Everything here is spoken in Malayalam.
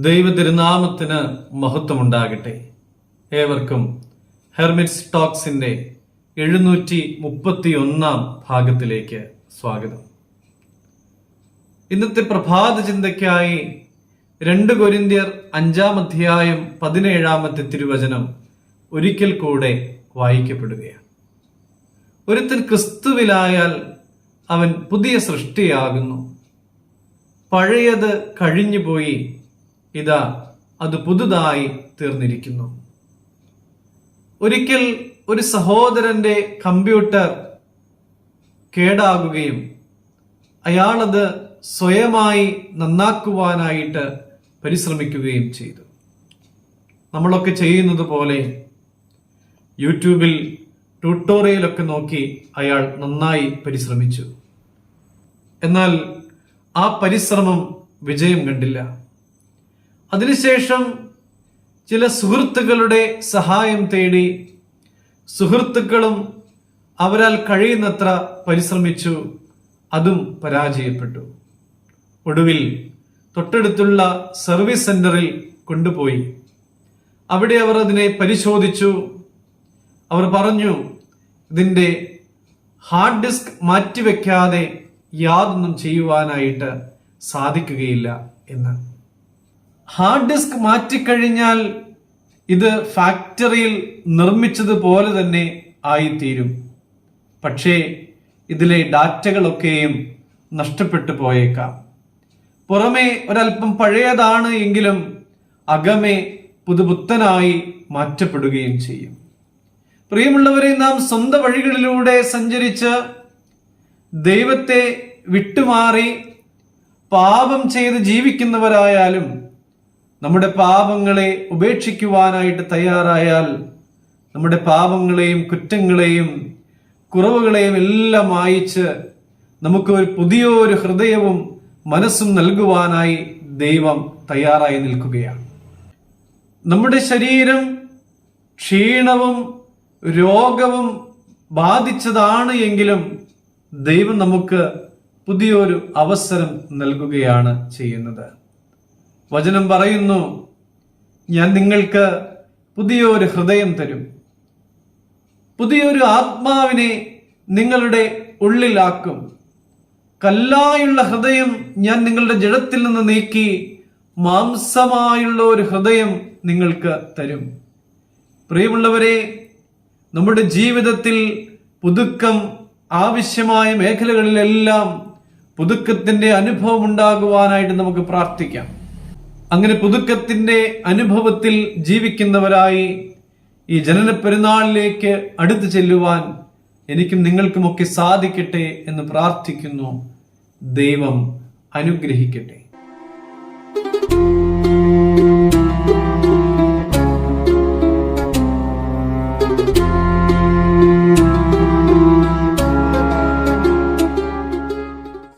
ദൈവ തിരുനാമത്തിന് മഹത്വമുണ്ടാകട്ടെ. ഏവർക്കും ഹെർമിറ്റ്സ് ടോക്സിന്റെ 731 ഭാഗത്തിലേക്ക് സ്വാഗതം. ഇന്നത്തെ പ്രഭാത ചിന്തയ്ക്കായി 2 കൊരിന്ത്യർ 5 അധ്യായം 17 തിരുവചനം ഒരിക്കൽ കൂടെ വായിക്കപ്പെടുകയാണ്. ഒരുത്തൻ ക്രിസ്തുവിലായാൽ അവൻ പുതിയ സൃഷ്ടിയാകുന്നു. പഴയത് കഴിഞ്ഞുപോയി, ഇതാ അത് പുതുതായി തീർന്നിരിക്കുന്നു. ഒരിക്കൽ ഒരു സഹോദരന്റെ കമ്പ്യൂട്ടർ കേടാകുകയും അയാളത് സ്വയമായി നന്നാക്കുവാനായിട്ട് പരിശ്രമിക്കുകയും ചെയ്തു. നമ്മളൊക്കെ ചെയ്യുന്നത് പോലെ യൂട്യൂബിൽ ട്യൂട്ടോറിയലൊക്കെ നോക്കി അയാൾ നന്നായി പരിശ്രമിച്ചു. എന്നാൽ ആ പരിശ്രമം വിജയം കണ്ടില്ല. അതിനുശേഷം ചില സുഹൃത്തുക്കളുടെ സഹായം തേടി സുഹൃത്തുക്കളും അവരാൽ കഴിയുന്നത്ര പരിശ്രമിച്ചു. അതും പരാജയപ്പെട്ടു. ഒടുവിൽ തൊട്ടടുത്തുള്ള സർവീസ് സെന്ററിൽ കൊണ്ടുപോയി. അവിടെ അവർ അതിനെ പരിശോധിച്ചു. അവർ പറഞ്ഞു, ഇതിന്റെ ഹാർഡ് ഡിസ്ക് മാറ്റിവെക്കാതെ യാതൊന്നും ചെയ്യുവാനായിട്ട് സാധിക്കുകയില്ല എന്ന്. ഹാർഡ് ഡിസ്ക് മാറ്റിക്കഴിഞ്ഞാൽ ഇത് ഫാക്ടറിയിൽ നിർമ്മിച്ചതുപോലെ തന്നെ ആയിത്തീരും. പക്ഷേ ഇതിലെ ഡാറ്റകളൊക്കെയും നഷ്ടപ്പെട്ടു പോയേക്കാം. പുറമേ ഒരല്പം പഴയതാണ് എങ്കിലും അകമേ പുതുപുത്തനായി മാറ്റപ്പെടുകയും ചെയ്യും. പ്രിയമുള്ളവരെ, നാം സ്വന്തം വഴികളിലൂടെ സഞ്ചരിച്ച് ദൈവത്തെ വിട്ടുമാറി പാപം ചെയ്ത് ജീവിക്കുന്നവരായാലും നമ്മുടെ പാപങ്ങളെ ഉപേക്ഷിക്കുവാനായിട്ട് തയ്യാറായാൽ നമ്മുടെ പാപങ്ങളെയും കുറ്റങ്ങളെയും കുറവുകളെയും എല്ലാം മായിച്ച് നമുക്ക് ഒരു പുതിയൊരു ഹൃദയവും മനസ്സും നൽകുവാനായി ദൈവം തയ്യാറായി നിൽക്കുകയാണ്. നമ്മുടെ ശരീരം ക്ഷീണവും രോഗവും ബാധിച്ചതാണ് എങ്കിലും ദൈവം നമുക്ക് പുതിയൊരു അവസരം നൽകുകയാണ് ചെയ്യുന്നത്. വചനം പറയുന്നു, ഞാൻ നിങ്ങൾക്ക് പുതിയൊരു ഹൃദയം തരും, പുതിയൊരു ആത്മാവിനെ നിങ്ങളുടെ ഉള്ളിലാക്കും. കല്ലായുള്ള ഹൃദയം ഞാൻ നിങ്ങളുടെ ജഡത്തിൽ നിന്ന് നീക്കി മാംസമായുള്ള ഒരു ഹൃദയം നിങ്ങൾക്ക് തരും. പ്രിയമുള്ളവരെ, നമ്മുടെ ജീവിതത്തിൽ പുതുക്കം ആവശ്യമായ മേഖലകളിലെല്ലാം പുതുക്കത്തിന്റെ അനുഭവം ഉണ്ടാകുവാനായിട്ട് നമുക്ക് പ്രാർത്ഥിക്കാം. അങ്ങനെ പുതുക്കത്തിന്റെ അനുഭവത്തിൽ ജീവിക്കുന്നവരായി ഈ ജനന പെരുന്നാളിലേക്ക് അടുത്തു ചെല്ലുവാൻ എനിക്കും നിങ്ങൾക്കുമൊക്കെ സാധിക്കട്ടെ എന്ന് പ്രാർത്ഥിക്കുന്നു. ദൈവം അനുഗ്രഹിക്കട്ടെ.